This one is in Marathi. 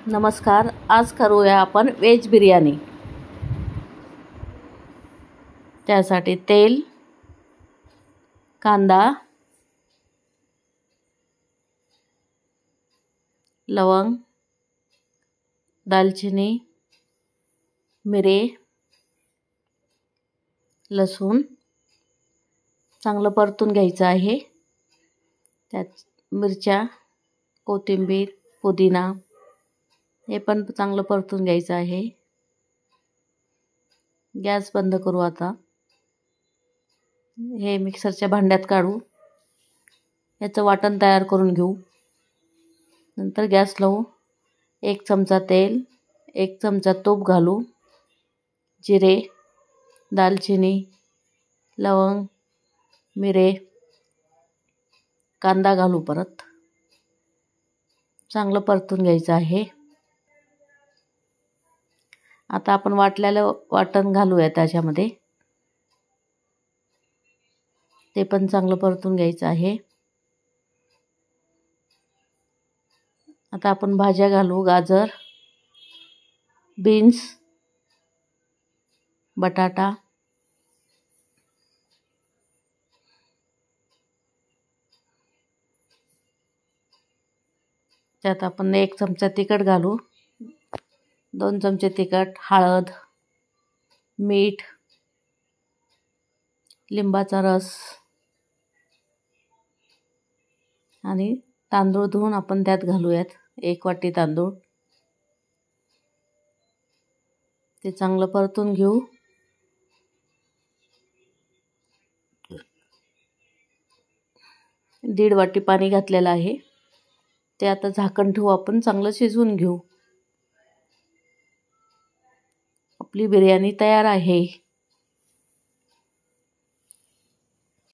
नमस्कार. आज करूया आपण व्हेज बिर्याणी. त्यासाठी तेल, कांदा, लवंग, दालचिनी, मिरे, लसूण चांगलं परतून घ्यायचं आहे. त्यात मिरच्या, कोथिंबीर, पुदिना हे पण चांगलं परतून घ्यायचं आहे. गॅस बंद करू. आता हे मिक्सरच्या भांड्यात काढू. याचं वाटण तयार करून घेऊ. नंतर गॅस लावू. 1 चमचा तेल, 1 चमचा तूप घालू. जिरे, दालचिनी, लवंग, मिरे, कांदा घालू. परत चांगलं परतून घ्यायचं आहे. आता आपण वाटलेलं वाटण घालूया त्याच्यामध्ये. ते पण चांगलं परतून घ्यायचं आहे. आता आपण भाज्या घालू. गाजर, बीन्स, बटाटा, त्यात आपण 1 चमचा तिखट घालू. 2 चमचे तिखट, हळद, मीठ, लिंबाचा रस आणि तांदूळ धुवून आपण त्यात घालूयात. 1 वाटी तांदूळ. ते चांगलं परतून घेऊ. दीड वाटी पाणी घातलेलं आहे. ते आता झाकण ठेवू. आपण चांगलं शिजवून घेऊ. आपली बिर्याणी तयार आहे.